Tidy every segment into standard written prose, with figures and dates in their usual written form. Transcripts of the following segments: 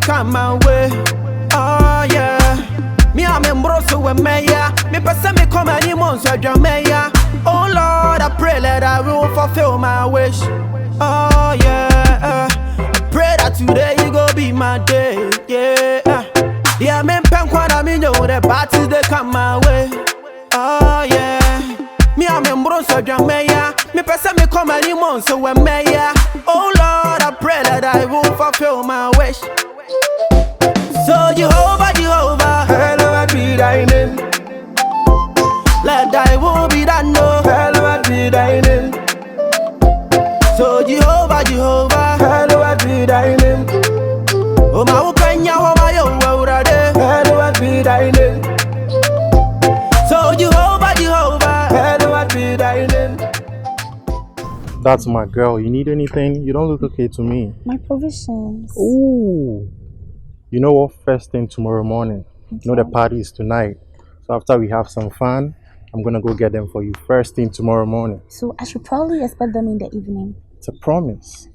come my way. Oh yeah. Me I'm in broso with Maya. Me person me come any months with Jamaica. Oh Lord, I pray that I will fulfill my wish. Oh yeah. I pray that today you go be my day. Yeah. Yeah, me pen kwana me know the parties they come my way. Oh yeah. Me I'm in broso with Jamaica. Me person me come any months with Maya. Oh Lord, I pray that I will fulfill my wish. So Jehovah, hallowed be thy name. Let thy will be done, no, hallowed be thy name. So Jehovah, hallowed be thy name. Oh my ukanya, oh my yo, hallowed be thy name. So Jehovah, hallowed be thy name. That's my girl. You need anything? You don't look okay to me. My provisions. Ooh. You know what? First thing tomorrow morning. Okay. You know the party is tonight. So after we have some fun, I'm gonna go get them for you first thing tomorrow morning. So I should probably expect them in the evening. It's a promise.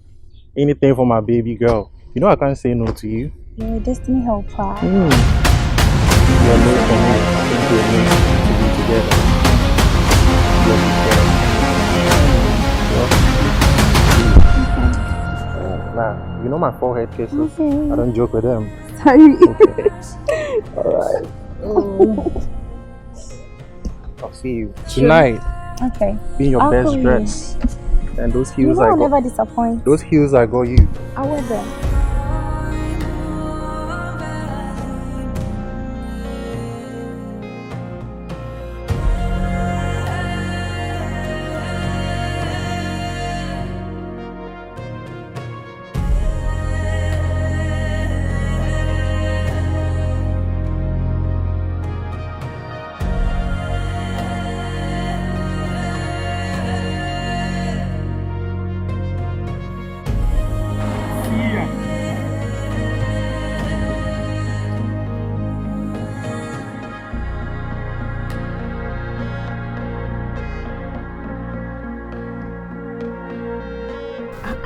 Anything for my baby girl. You know I can't say no to you. You're a destiny helper. You're no for me. I think we're meant to be together. Nah, you know my forehead kisses. Okay. I don't joke with them. Sorry. Okay. Alright. I'll see you tonight. Okay. Be in your best dress. And those heels I'll never disappoint. Those heels I got you. I wear them.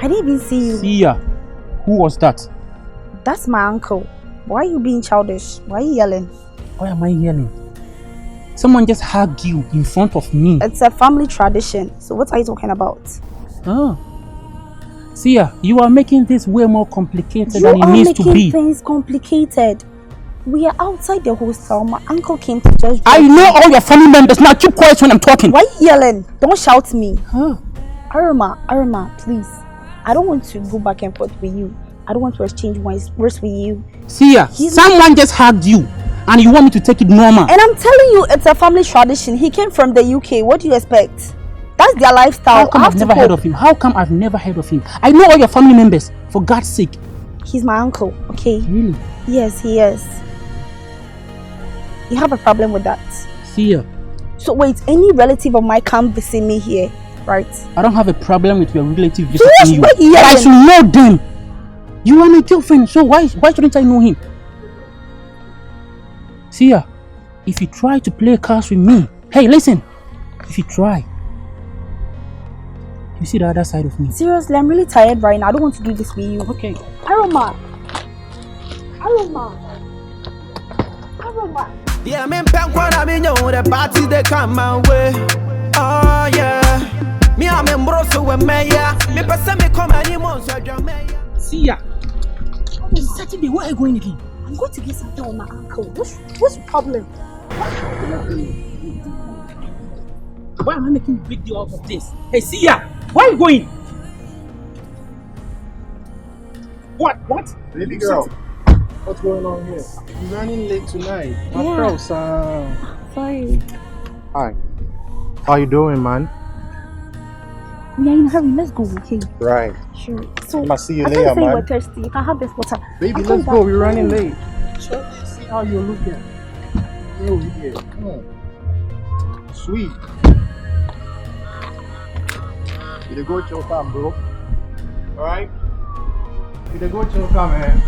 I didn't even see you. Seer, who was that? That's my uncle. Why are you being childish? Why are you yelling? Why am I yelling? Someone just hugged you in front of me. It's a family tradition. So what are you talking about? Oh. Seer, you are making this way more complicated than it needs to be. You are making things complicated. We are outside the hostel. My uncle came to just... I know all your family members. Now keep quiet when I'm talking. Why are you yelling? Don't shout me. Aroma, please. I don't want to go back and forth with you. I don't want to exchange words with you. Seer, someone just hugged you and you want me to take it normal. And I'm telling you, it's a family tradition. He came from the UK. What do you expect? That's their lifestyle. How come I've never heard of him? How come I've never heard of him? I know all your family members, for God's sake. He's my uncle, okay? Really? Yes, he is. You have a problem with that? Seer. So wait, any relative of mine come visit me here, right? I don't have a problem with your relative visiting you. But I should know them. You are my girlfriend, so why shouldn't I know him? Seer, if you try to play cards with me, hey, listen. If you try, you see the other side of me. Seriously, I'm really tired right now. I don't want to do this with you. Okay. Aroma. Yeah, me pen kwana me know the parties they come my way. Oh yeah. Me I'm in broso with Maya. Me person me come any months with Jamaica. Seer, it's Saturday. Where are you going again? I'm going to get something with my uncle. What's the problem? Why am I making a big deal out of this? Hey, Seer, where are you going? What? Baby girl, what's going on here? You're running late tonight. My girl, Sorry. Hi. How you doing, man? We are in a hurry. Let's go, okay? Right. Sure. So, I'll see you later, man. We're thirsty. You can have this water. Baby, let's go. We're running late. See how you're looking. Real here. Come on. Sweet. You go to your car, bro. Alright? You go to your car, man.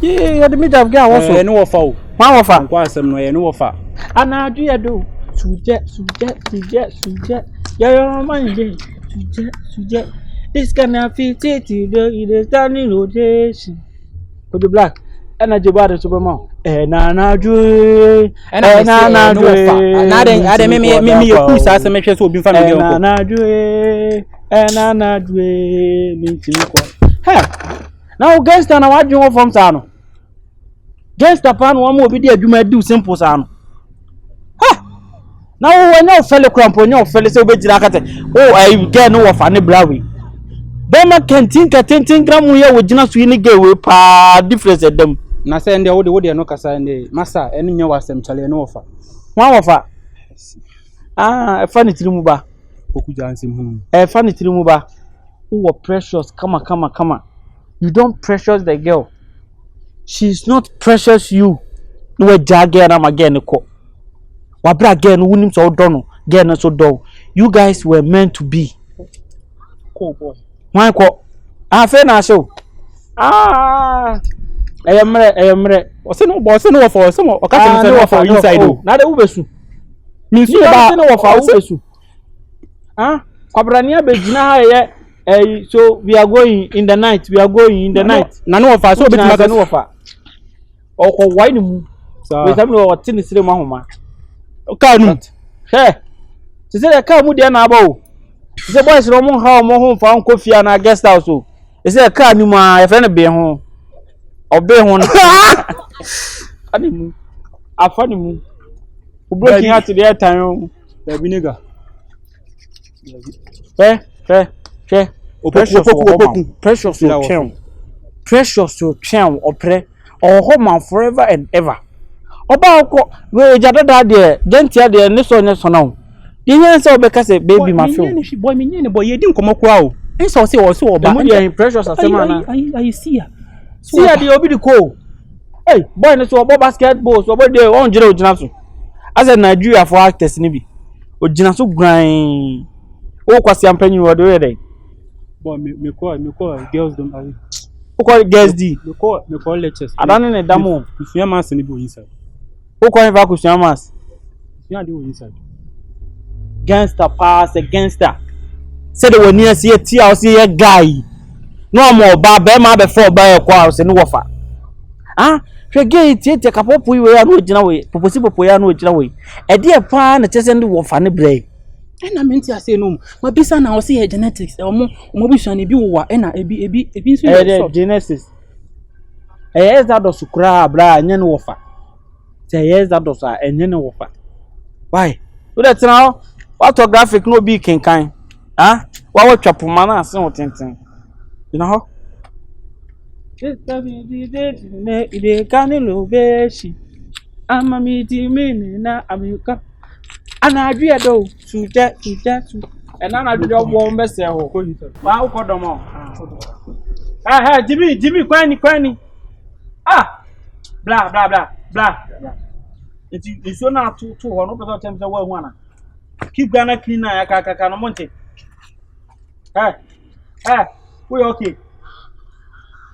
Yeah, the mid of girl also. No offer. One of her. Quite some no offer. And I do. Sujet. Yeah, man, sujet. This can have fit it, it is done in rotation. Put the black. And I do bad superman. And I do. And I do. And I didn't me a push as a measure to be family. And I do. And I do. Hey, now gangster, now what you want from Sano? Gangster pan one more video you might do simple Sano. Ha! Now when you fellow crump on your fellow so big like oh, I get no of any bravery. Bema can think at 10 gram here with Jina Sweeney gay with pa difference at them. Na send the old woody no cassa and the massa and you was them chale no offer. One of her. Ah, a funny trimuba. Opoku Johnson. A funny trimuba. Who are precious? Come on. You don't precious the girl. She's not precious you. No jagger and I'm again a co. Wabra again, wouldn't so done. Again, so dull. You guys were meant to be. Cool boy. Why call? Ah, fair na show. Ah, I am re. What's no boss no for some or custom for inside. Now the Ubesu. Means you about no for Ubesu. Ah, Abrania Bejina. So we are going in the night. Night. None of us so bit matter no offer. Or why no? We have no tennis Mahoma. Can't. Hey, she said, I can't move the anabo. The boys Roman how more home for Uncle Fiana guest house. Is there a car you my friend be home? Or be home? A funny moon. Who breaking out to the time? The vinegar. Precious to town or pray or home forever and ever. About we jada there, gentle there, this one now. You answer because a baby, my friend. Boy, you didn't come a crowd. And so say also about the precious as a man. I see her. See her, the obi call. Hey, boy, let's go basketball, so about the own general Jinasu. As a Nigeria for actors, Nibi. O Jinasu grind. Oh, because I'm paying you are doing. Boy, me call girls don't have it. Who call girls D? Me call lectures. I don't know a damo. If you are mass and inside. Who call him Vacuumas? You are doing inside. Gangster pass a gangster. Said they were near see a TLC a guy. No more Baba before buy a quarrels and wafer. Ah, Shaggy, take a couple of we are no way, possible poyano way. A dear pan, a chest and the funny break. And I meant to say no, my bisa now see her genetics or more motion be war and a be genesis. A yes that does cry, bra, and yen wafer. Say yes that does and yen wafer. Why? Do that now? Autographic no be king kind. Ah, what chop mana something. You know? They can't love I'm a meeting na America. And I do though to that. And I do your warm vessel. Wow, Kodomo. Ah, Jimmy, Quanny. Ah, blah. It's so now 2 1 times the one. Keep Ghana clean. I can't monte. Hey, we okay.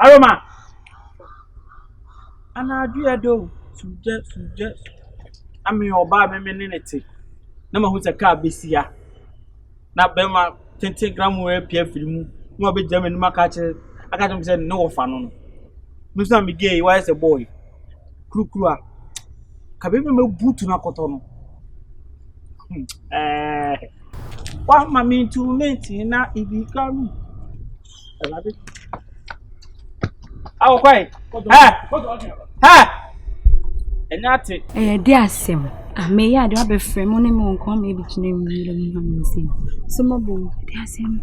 Aroma. And I do though to I'm your barber minute. Number who's a car BCA. Now, Bema 10 gram way PF film. No be German market. I got him say no fun. Mr. Miguel, why is a boy? Krukua. Kabibi me boot na kotono. What my mean to mate na Iddi come. Oh, quiet. Ha! And that's it. Dear Sim, I may add up a frame on him on call maybe to name me. Some of them, dear Sim.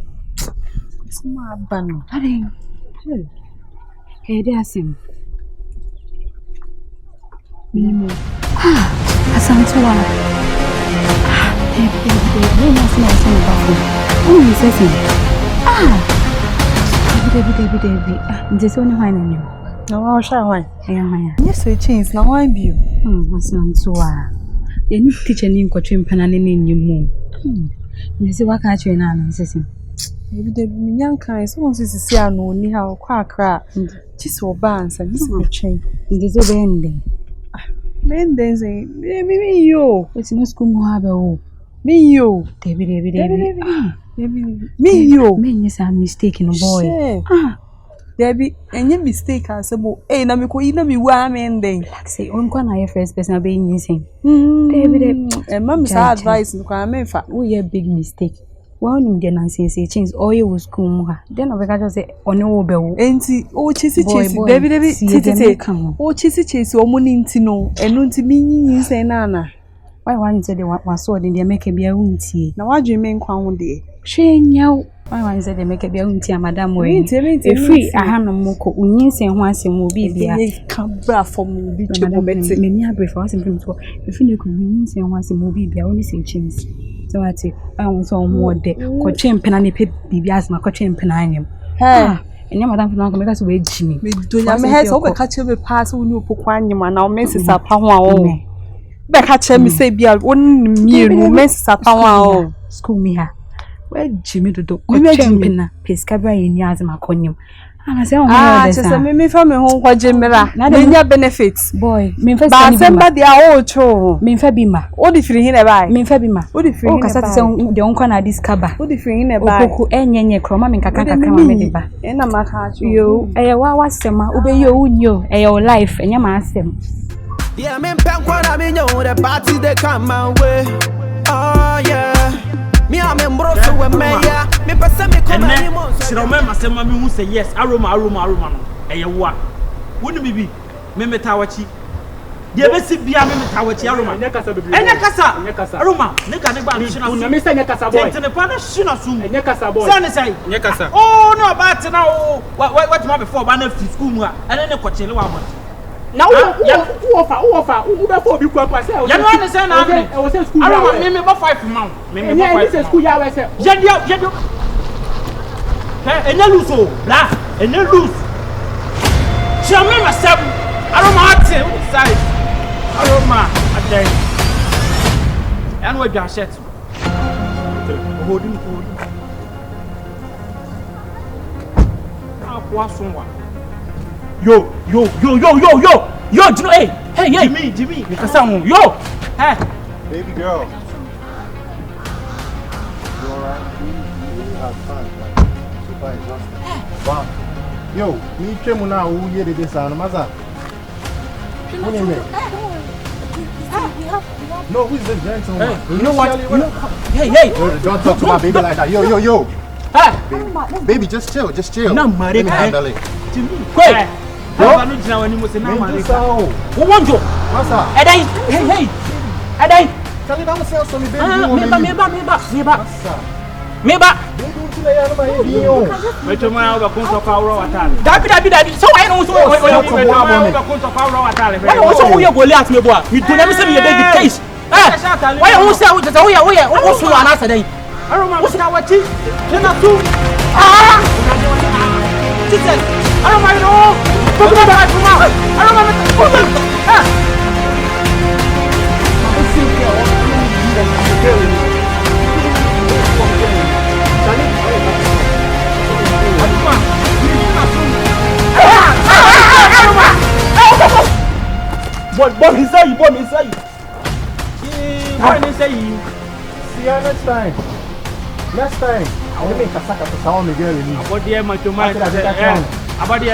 Some are banner. Hey, dear Sim. Asantua. Hey, must know some about it. Oh, he says David. Just only one you. No, I'll show one. Yes, we change. Now, I'm you. Asantua. You need teacher name Coaching Panani in your moon. You see what catch you now, says him. Maybe the young kind, so once is see no ni how quack. Just so bands and this will change. It is over ending. Men then say, maybe you. It's no school more. Me you. David. Me you. Men is a mistaken boy. Debbie, and your mistake as a boy. Eh, na me ko ina mi wa men then. Like say, on your first person being using. David, and mom's advice no can me fa. We a big mistake. Well, you get and say change all you was cool. Then I just say, on your bell. Enti, oh, chisi, David, oh, chisi, or money to know, and not to me, say, Nana. Why one said they want my sword in their make a beer tea. Now, what do you mean, Crown day? She knew. Why one said they make a beer tea, Madame Wayne. If free, I have no moko, unions and once and will be there. Come back from me, many are brief for us in principle. If you could unions and once and will be there, only say chins. So I say, I want some more day. Coaching penany pip, BBS, my coaching penanium. Ha! And your madam can make us wait, Jimmy. Me do your heads over catch every pass who knew Poquanium and now Mrs. Apawa. Back catch me say, be a 1 million Mrs. Apawa. School me her. Where Jimmy to do? Coaching penna, Piscabra in Yazma conium. And I say, oh, just a me from a home for Jimera. Not benefits. Boy, mean for somebody are all true. Mean Fabima. What if you hear about? Mean Fabima. What if you the uncle at this cabba? What if you hear about? Opoku enye kroma min kakaka kama mediba. Ena maka yo wa wasema ube yo unyo your life enya ma asem. Yeah, me penkwana me nyo the party they come my way. Oh yeah. Me am embroso we meya. Me pese me come any months. Shiro me masema me hu say yes. Aroma no. Eye wa. Woni bibi. Me metawachi. Dia besi bia me metawachi Aroma. Enya kasa. Aroma, ne ka ne ba no shina. Una me say enya kasa boy. Tene pa na shina su. Enya kasa boy. Say ne say. Enya kasa. Oh no ba te na o. What ma before ba na fi school mu a. Ene ne kwachele wa mo. Na who offer who be for bi kwa pa say. Ya no ne say na me. I was say school. Aroma me ba 5 man. Me ba 5. This is school ya we say. Jedio. Enya lose o. Bla. Enya lose. Chame myself. Aroma ate side. Aroma adai. And we just set. Hold him. Akwa sonwa. Yo, hey, Jimmy. Yo. Hey. Baby girl. You alright? You have fun. Super exhausted. Wow. Yo, me chemu na who ye de this and maza. What you mean? No, who is this gentleman? Hey, you know what? Hey. Don't talk to my baby like that. Yo. Hey. Baby, just chill. No, Marie. Let me handle it. Quick. Bro, no jina wani mo se na Marie. Wo wonjo. What's up? Hey. Adai. Tell me I'm sell some baby. Me ba. Wait to my over kunto fa wro watale. Dabi. So why no so why also we go let me bo a. Me do na me say me baby case. Why you say we so ana say dai. Aroma wo sika wachi. Tena tu. Jesus. Aroma no. Boy, he say. Boy, he say. See you next time. I will make a sack of sound again. About the about the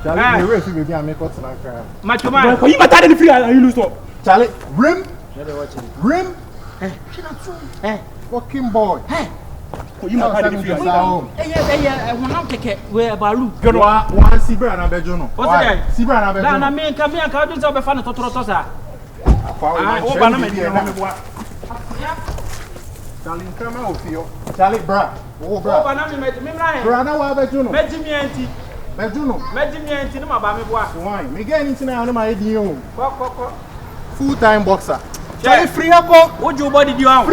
Charlie, the race baby, I make what's like Macho man. Boy, you matter the free and you lose so. Charlie, rim. Fucking boy. You matter the free and home. I want not take it where Balu. One Seer and a Bejono. What's that? Seer and a Na Bejono. me come here ka do so be fa na totoro to sa. Charlie, come out here. Charlie, bra. Oh, bra. Ba na me mra. Bra na wa Bejono. Mejimi anti no ma ba me boa. Why? Me get into na my idea. Ko. Full-time boxer. Charlie, free up. What you body do am?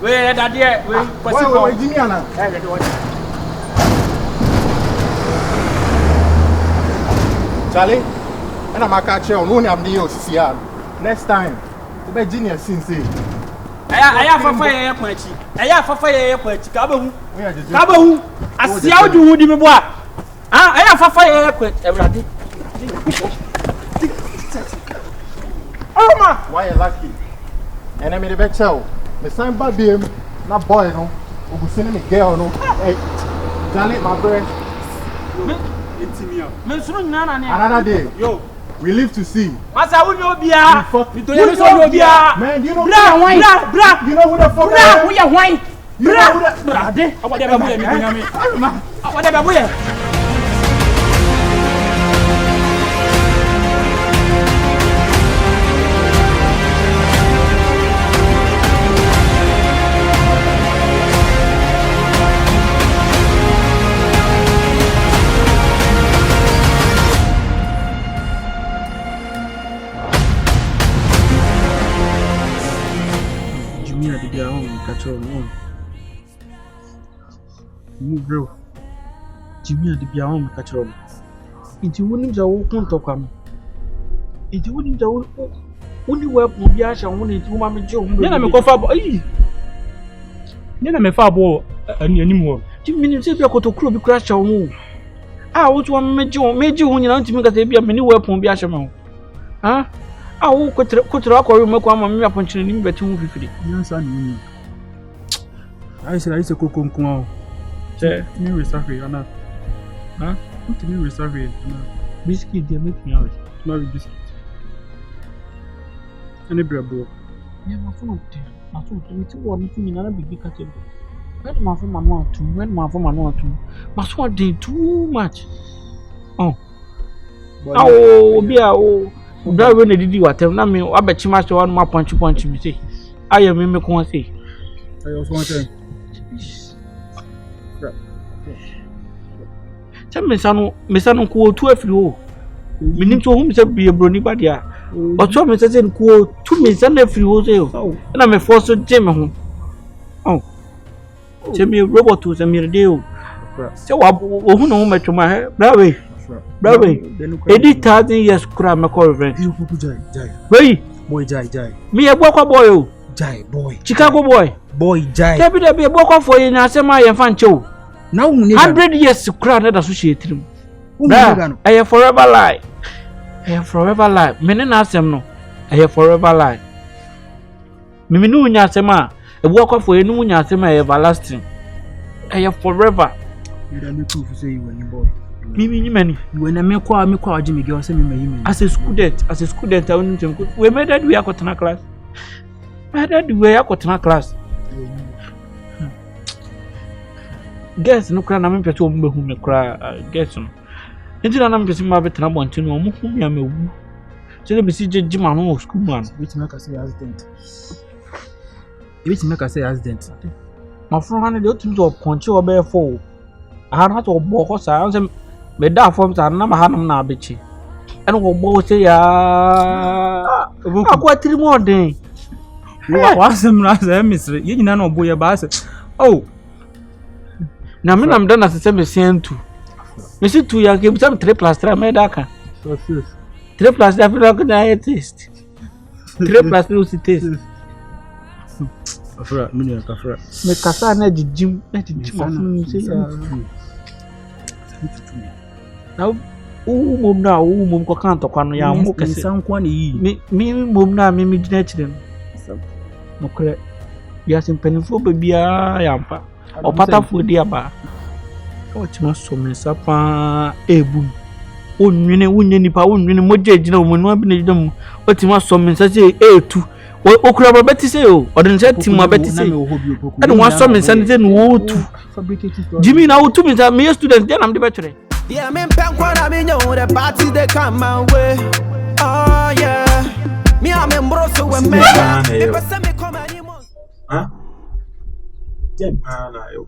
We that there we Why Jimmy ana? Charlie, and I'm a catcher. No, I'm the OCCR. Next time, you be genius since. Aya fafa ye kwachi. Aya fafa ye kwachi. Ka ba hu. Asia odi hu di me bo a. Ah, aya fafa ye kwachi. Ebrade. Aroma. Why you lucky? And I made a bet show. My son Bobby, not boy, no. Who sending me girl, no. Hey, Janet, my friend. Another day. Yo. We live to see. Masa who no bia? Man, you know bra. You know who the fuck I am? Who ya wine? You know who the Brade. Awade ba boye mi nyame. Aroma. Awade ba boye. Bro, Jimmy and the Biaon catch up. Into winning the old Contocam. Into winning the only weapon will be Asha only to Mamma Joe. Then I'm a coffee boy. Then I'm a far boy anymore. Jimmy, if you're going to crew, be crash your move. I want one major when you want to make a many weapon be Asha. Huh? I will cut rock or make one mamma punching in better movie for it. Yes, I mean. I said, I used to cook on. Me reserve Anna. Huh? What me reserve Anna? Biscuit they make me out. Not biscuit. Any bread bro. Yeah, my phone. My phone. Me too. One thing in another big catch. When my phone manual too. When my phone manual too. My phone did too much. Oh. Oh, be oh. That when they did what? Now me, I bet you much one more punch me say. I am me come say. I also want to. Mesano ko 12 ho minim to hum se be broni ba dia o to me se ko 2 mesano afri ho se na me force jeme ho oh se me robot to se me de o se wa o hu no metuma he brawe edi 1000 years kura me ko revenge you pupu jai boy jai me e gbo kwa boy o jai boy Chicago boy jai debi e gbo kwa for yin asema ye fa nche o now 100 years kura na da so sheetrim I forever lie. Forever lie. Me na asem no. Forever lie. Me nu nya asem a e bu akwa for enu nya asem a everlasting. Forever. You don't need proof say you when you boy. Me many. When I me kwa Jimmy girl say me you. As a student, I won't think we made that we are got na class. Class. Guess no kra na me pese o mbe hu me kra guess no. Enti na me pese ma betena bonte no mo hu ya mewu. Se le bisi jeje ma no school man. Which make us say accident. Which make us say accident. Ma fro ha na de otu do konche o be fo. Aha na to bo ko sa se me da form sa na ma ha no na abechi. Eno go bo se ya. Akwa tiri mo den. Wa asem na say misre. Ye nyina na obo ye ba se. Oh. Na me na mda na se me sentu. Me si tu ya ke bi 3+3 me da ka. So serious. 3+3 after that na taste. 3+3 usi taste. Afra, me kafra. Me kasa na jijim afunu se ya. Na mom na mom ko kan to kwano ya mo kese. San kwa na yi. Me mom na me gina chire no. No kre. Ya simpenfo bebia ya mpa. Opata fudi aba. O ti ma so me sapa ebu. Onwene wunye nipa onwene moje gina omunu abi na gidam. O ti ma so me nsa se etu. Okura ba beti se o. Odin se ti ma beti se. E don wa so me nsa ne no otu. Jimmy na otu me nsa me student dey na me de betwere. Yeah, me pen kwa me know the party they come my way. Oh yeah. Me am embroso when me. Me pese me come anymore. Huh? Na eu.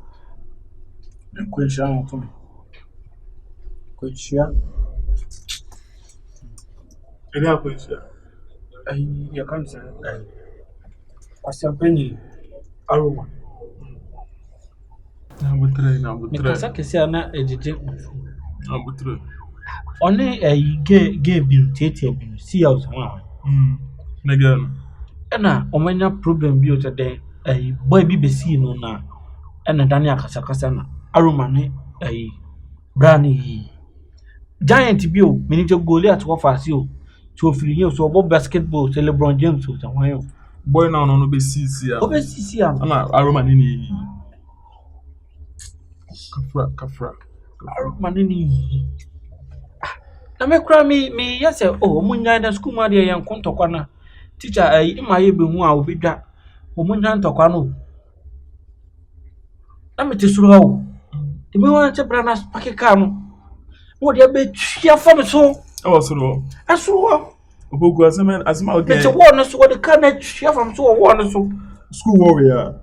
Kwesha onto me. Kwesha. Ele akwesha. Ai ya kansa. Kwasha beni Aroma. Na butre. Me kasa kesi ana ejije. Na butre. Oni gay bi tete bi see out one. Again. Ena omanya problem bi o tede boy bi besi no na ena dani akasa na Aroma ne brand yi giant bi o mini je Goliath wo fase o so ofiri here so obo basketball so LeBron James so wan boy now no be CC am. obesisi am Ana Aroma ni kafra. Aroma ni na me kura me yes oh munya na school ma de yan kontokwa na teacher ima ye be hu a obedwa munya ntokwa no na me te suru hawo de me wan che brana pakeka no wo de be twa fam so Oh so asuru Opoku asema okay. me te wo no so de ka na twa fam so wo no so School warrior.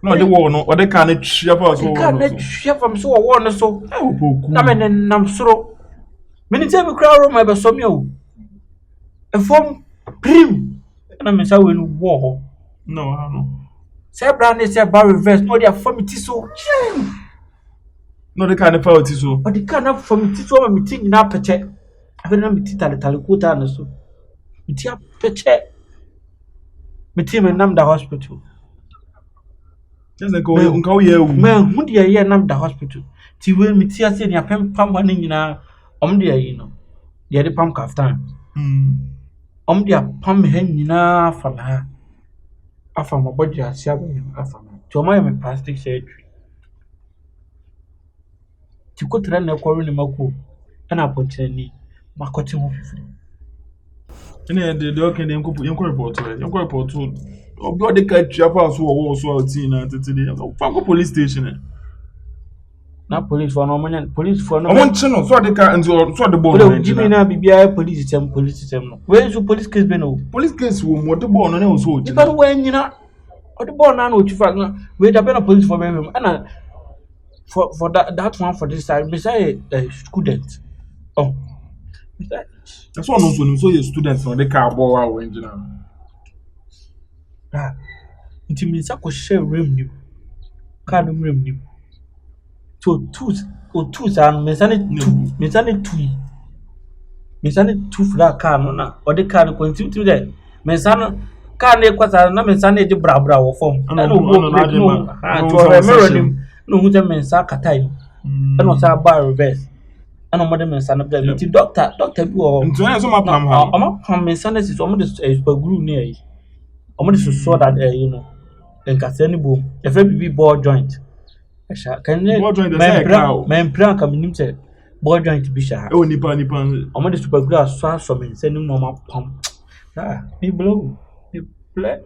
No the war no the can twa fam so. ka na twa fam so wo no so Opoku. na me nam soro me ni te me kura Aroma be so me o e fom prim na me sa we no wo ho No. say brand say bar reverse no dia for me ti so No the can fall so. o di kana for me ti so ma me ti nyina peche afi na me ti tale kuta na so me ti peche me ti me nam da hospital Just go unka ye wu. me hu dia ye nam da hospital ti we me ti ase ni apem pam wa nyina om dia yi no dia de pam kaftan om dia pam he nyina fa na afa mo body ase abem afa mo to ma me plastic surgery ti ko tra na ko ni mako ana poteni makoti ho fifi Ene de okay dem ko report obi de ka twa fa so wo so outi na tetede fa ko police station na police for no money police for no won chi no so de ka nzo so de ball no jimi na bibia police system no we so police case be no police case wo mo de ball no na so outi but when nyina o de ball na ochi fa we da be na police for me and for that one for this side beside a student oh that's one so you students no de ka ball wa we engineer nti mi sa ko share room ni ka no room ni so tools and me sane two fra car no na o de car no continue there me sane car na kwasa na me sane de bra wo form na no to remember ni no hu te me sa katai e no sa bar reverse e no mo de me sane da nti doctor bi wo nti na so ma pam ha o ma pam me sane si so mo de spaguru ni ayi o mo de so that you know en kase ni bom e fe bibi ball joint can men plan ka minim se ball joint bi sha o nipa o mo de super glue so me se ni no ma pam me blow me play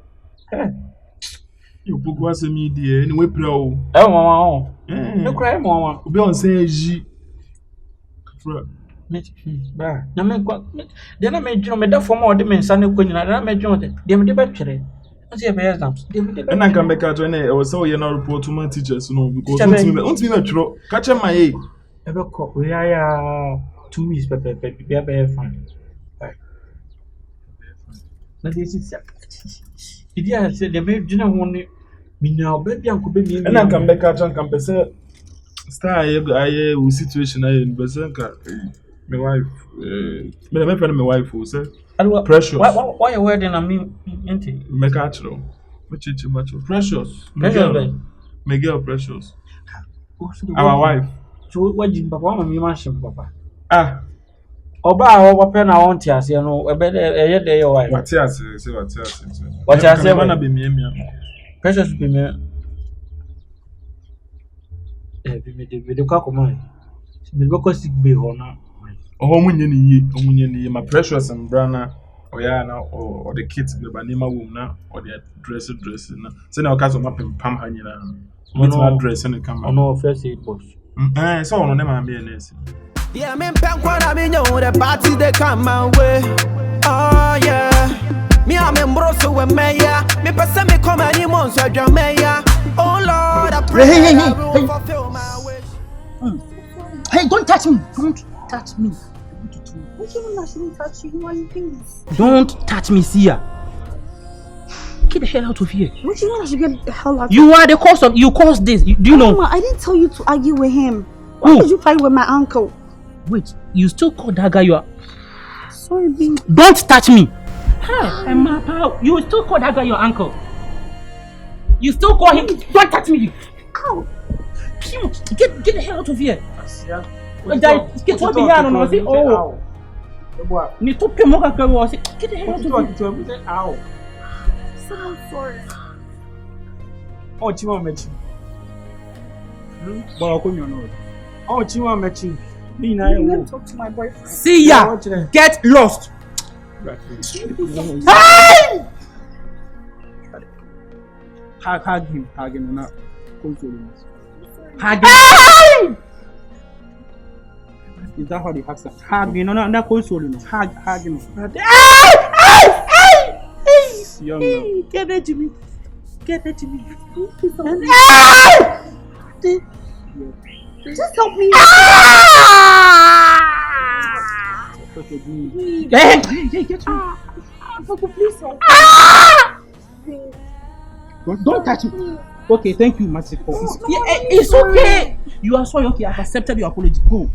you Opoku asemi die ni we pra o mama o me cry mama obi on say ji fra me ba na me kwa de na me dwon me da form o de me nsa ne ko nyina na me dwon de me de ba twere nti e be exams de me de ba na kan be ka to na e wo say we na report to my teachers no because untimi na twiro ka che ma ye e be ko we ya 2 weeks pepe be be fine na de si Iddi a se de me dina ho ne mina oba bia nko be mi na kan be ka chan kan be se star aye wo situation aye be se ka my wife me friend my wife o say precious why you wedding na me enti me ka chro which macho precious my girl precious our wife so wajin papa mama mi ma shim papa Oba a open na won ti ase no ebe eye de ye wa. Wati ase, se wati ase. Wati ase na be miamia. Precious be me. Be me de video ka ko mai. Me go ko sick be ho na. Oho munye ni ye, my precious and brana oya na o the kids be ba nema wom na o the dress na. Se na o ka so mapem pam ha nyina. Mo na dress na kama. Ono first aid boss. So ono ne ma be na esi. Yeah, me pen kwa na me know the party they come my way. Oh yeah. Me a me mbroso we me ya. Me pese me come any months so drum me ya. Oh Lord, I pray that I will fulfill my wish. Hey, don't touch me. Don't touch me. What do you mean I shouldn't touch you? Why please? Don't touch me, Seer. Get the hell out of here. What do you mean I should get the hell out of here? You are the cause of you caused this. Do you know? Mama, I didn't tell you to argue with him. Why did you fight with my uncle? Wait, you still call that guy your... Sorry, babe. Don't touch me. Hey, Mama, you still call that guy your uncle? You still call him? Don't touch me! Ow! Get the hell out of here! Get what the hell on me? Oh! You took your mother girl. Get the hell out of here! Ow! So I'm sorry. Oh, Chima met you. Oh, Chima met you. Me and I Let me talk to my boyfriend. See ya! Get lost! Hey! Hug him, not console him. Hug him! Is that how they hug him? Hug him, not console him. Hug him. Young man. Get it to me. Get it to me. Just help me. Hey, get me. Please help me. Don't touch me. Okay, thank you, Masiko. It's okay. You are sorry. Okay, I've accepted your apology. Go.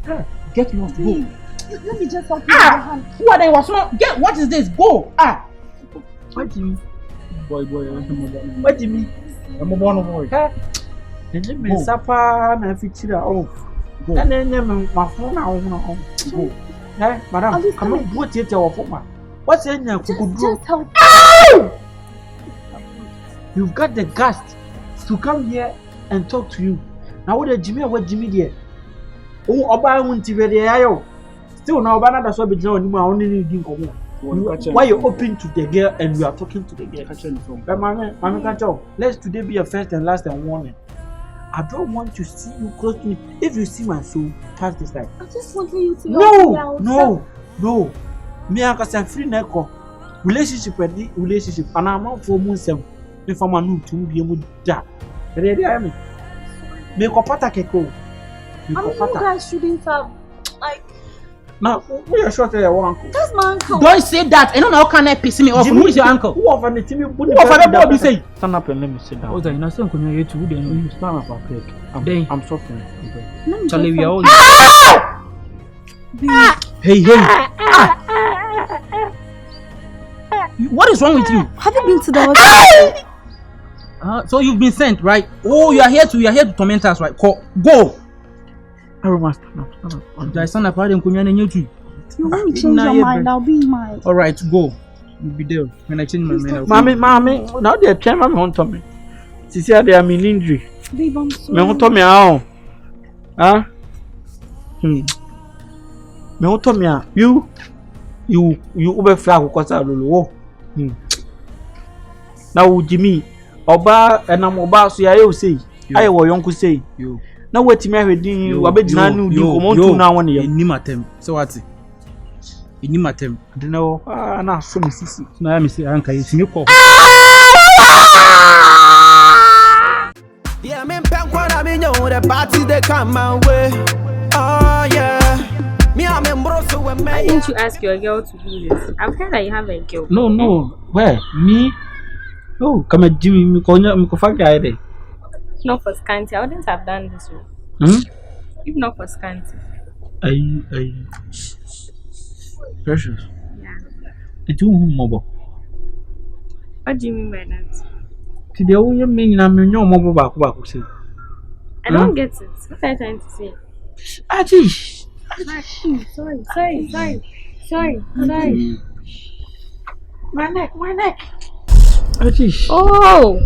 Get lost. Go. Let me just help you with your hand. What I was not. Get. What is this? Go. What do you mean? Boy, What do you mean? I'm a boy. And then me sapa na fitira off. And then my phone now. Go. Hey, madam, come on, go to your phone. What's in there? Just help. You've got the guts to come here and talk to you. Now what Jimmy there? Oh, Oba won't be there. Still now, Oba that's what we only need to why you open to the girl and we are talking to the girl? But Mama can't talk. Let's today be a first and last and warning. I don't want to see you close to me. If you see my soul, pass this side. I just want you to help me out. No. Me and Kasa free neko. Relationship, and I'm out for myself. If I'm a new to be able to die. Ready, I am. Make a pata keko. You guys shouldn't have, like. Now, we are short of your uncle. That's my uncle. Don't say that. I don't know how can I piss me off. Who is your uncle? Who of the team? Who of the boy say? Stand up and let me sit down. Oh, you know, some can you too. Then you stand up and take. I'm suffering. Charlie, we are all. Hey. What is wrong with you? Have you been to the hospital? So you've been sent, right? Oh, you are here to torment us, right? Go. Aroma, stand up. Stand up. I didn't come here and you too. You want me to change your mind? I'll be mine. All right, go. You'll be there when I change my mind. Mommy, now they're trying to hunt me. She said they are in injury. Babe, I'm sorry. Me hunt me out. Huh? Me hunt me out. You over flag because I don't know. Now Jimmy, Oba and I'm Oba, so I say, I will young say you. Now what you married you abe dinanu you come on to now one year. Ni matem. So what? Ni matem. I don't know. Na so me sisi. Na me say anka yesi me call. Yeah, me pen kwa me know the party they come my way. Oh yeah. Me I'm embroso when me. Why didn't you ask your girl to do this? I've heard that you have a girl. No. Where? Me? Oh, come at Jimmy, me kofa guy there. Not for scanty. I wouldn't have done this way. If not for scanty. I Precious. Yeah. It's you mobile. What do you mean by that? Today, we mean I'm in your mobile back. Say. I don't get it. What are you trying to say? Sorry. My neck. Oh,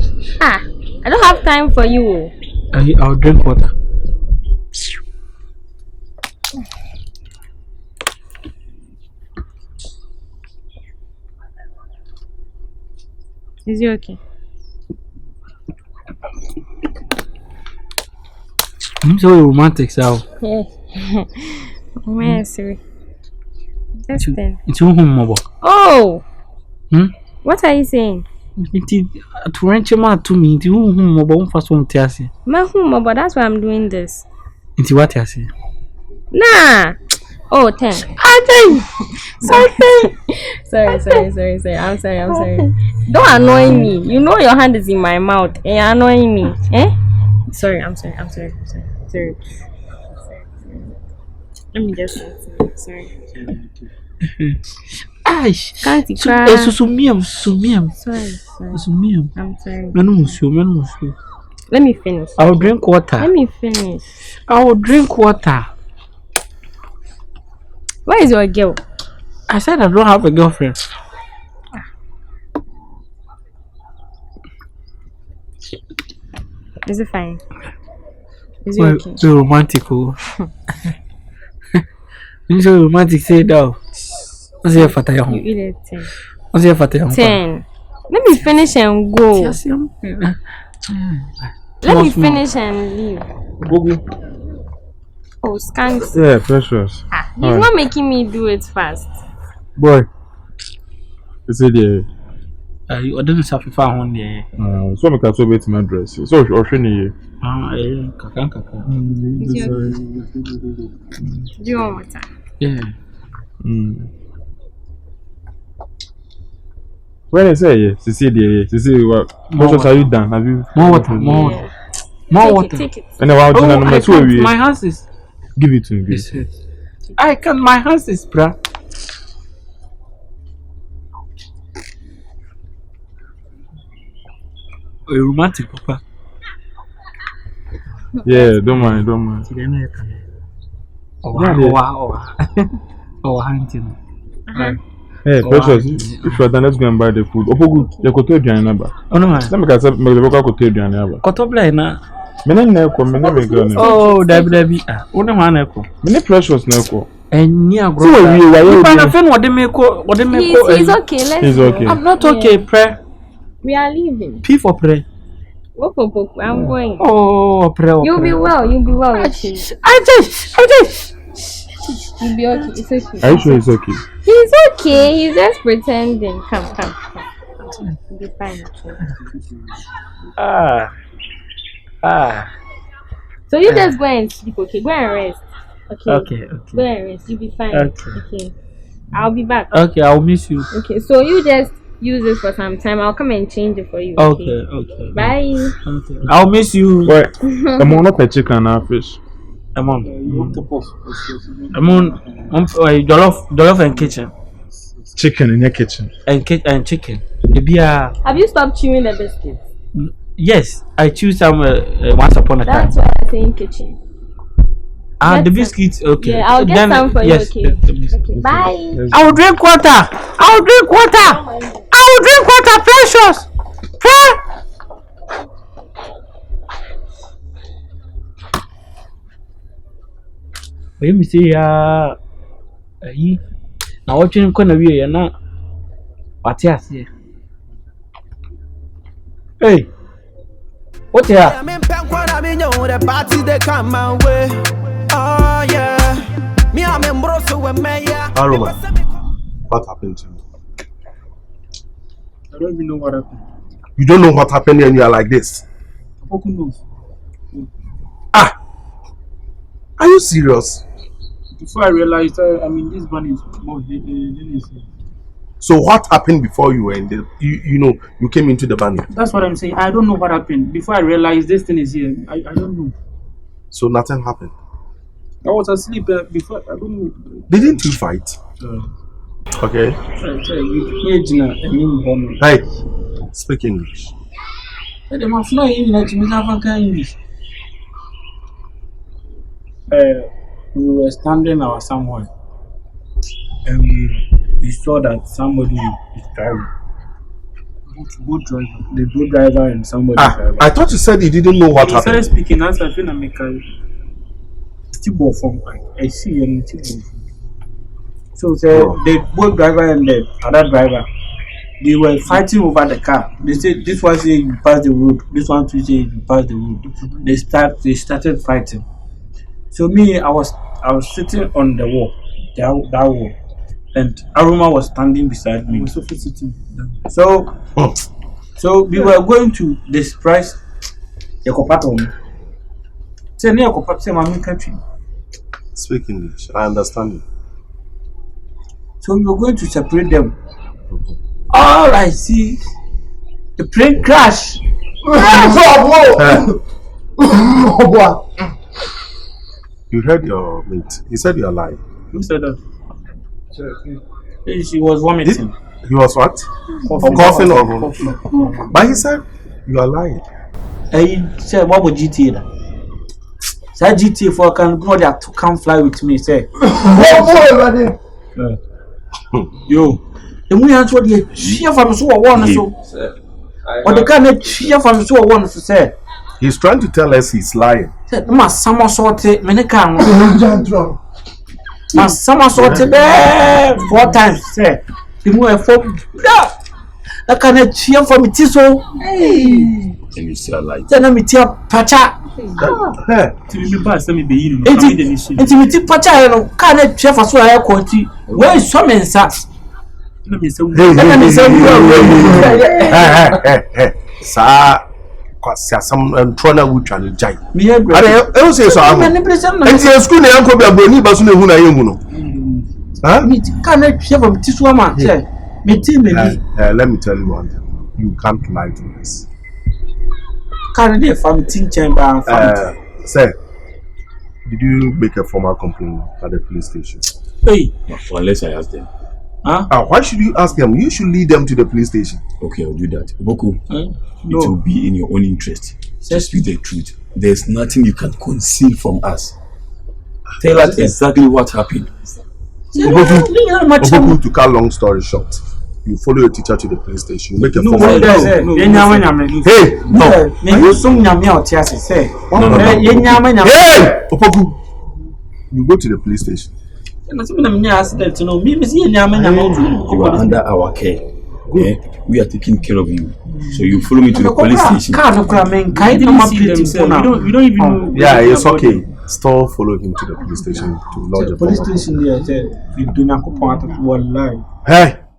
I don't have time for you. I'll drink water. Is it okay? I'm so romantic, so. Mercy. Just then. It's your home mobile. Oh. What are you saying? To rent your man to me, into whom mobile first one tears. My home, but that's why I'm doing this. Into what I say? Nah. Oh, 10. Sorry. I'm sorry. Don't annoy me. You know your hand is in my mouth and you're annoying me. Sorry. Sorry. Let me just sorry. Aish. Can't you cry? Sumium. Sorry. Sumium. I'm sorry. Menumusu. Let me finish. I'll drink water. Let me finish. I will drink water. Where is your girl? I said I don't have a girlfriend. Is it fine? Is it okay? So romantic. You so romantic. Say that. What's your father? You eat it 10. What's your father? 10. Let me finish and go. Let me finish and leave. Oh, skanks. Yeah, precious. He's not making me do it fast. Boy. Is it the I didn't suffer for one day. so make us wait my dress. So Oshini. Kaka. Do you want water? Yeah. When I say yes, you see what are you done? Have you More water. Take it. And about my hands is give it to me. I can my hands is bra. A romantic papa. Yeah, don't mind. Hunting. Hey, precious. If you are done, let's go and buy the food. Opoku, you could tell Diana number. Oh no, let me get some. Make the worker could tell Diana number. Kotobla na. Mene neko, mene me girl. Oh, Dabi. One man neko. Mene precious neko. And yeah, so we what they make. He's okay. He's okay. I'm not okay. Pray. We are leaving. P for pray. Opoku, I'm going. Oh, pray. You'll be well. You'll be well. Okay. I just. You'll be okay. It's okay. Are you sure it's okay? He's okay. He's just pretending. Come. You'll be fine. So you just go and sleep, okay? Go and rest. Okay. Go and rest. You'll be fine. Okay. I'll be back. Okay, I'll miss you. Okay, so you just use it for some time. I'll come and change it for you. Okay. Bye. Okay. I'll miss you. Wait. I'm on a chicken and fish. I'm on jollof and kitchen. Chicken in your kitchen. And chicken. Have you stopped chewing the biscuits? Yes, I chew some once upon a time. That's why I'm saying kitchen. The biscuits, okay. Yeah, I'll get some for yes, you, okay? Bye. I will drink water. Precious. When me say now watching corner we na what here? Hey, what here? The party they come my way. Oh yeah. Me I'm in Broso with Maya. Aroma, what happened to you? I don't even know what happened. You don't know what happened and you are like this? Opoku knows. Are you serious? Before I realized, this one is more than So what happened before you were in the, you came into the band? That's what I'm saying. I don't know what happened. Before I realized this thing is here, I don't know. So nothing happened? I was asleep before, I don't know. Didn't you fight? Okay. Hey, speak English. We were standing somewhere and we saw that somebody is driving. Boat driver. The boat driver and somebody driver. I thought you said you didn't know what happened. He started speaking, as I feel like I see anything. So the boat driver and the other driver, they were fighting over the car. They said this one say you pass the road, this one say you pass the road. They started fighting. So me, I was sitting on the wall, that wall, and Aroma was standing beside me. So we were going to disperse the Kopaton. Say near Kopat, say Mami country. Speak English. I understand you. So we were going to separate them. All I see, the plane crash. You heard your mate. He said you're alive. Who said that? She was vomiting. He was what? Coughing or but he said you are lying. He said, what would GTA da? Say GTA for can go there to come fly with me, say. Yo, the money answer the fear from so one so. Or the kind of fear from so one to say. He's trying to tell us he's lying. Said, must some sort of many can. Must some sort of 4 times, say. The more for that kind of fear from it is so. And you say like Then me tia pacha. Intimate pacha no can chef so I quality. Where is some insa? Sir, some trona would try to jai. I don't say so. I'm school and uncle be a bony basun who I am. Huh? Me can't chef of this woman. Me team. Let me tell you one thing. You can't lie to us. Carry the family chamber. Sir, did you make a formal complaint at the police station? Hey, unless I ask them. Huh? Why should you ask them? You should lead them to the police station. Okay, I'll do that. Opoku, it will be in your own interest. Just speak the truth. There's nothing you can conceal from us. Tell us exactly what happened. Opoku, to cut long story short, you follow your teacher to the police station. You make a formal Hey, Opoku, you go to the police station. You are under our care. Yeah? We are taking care of you. So you follow me to the police station. We don't even know. Yeah, it's okay. Still follow him to the police station to lodge a police station. Hey,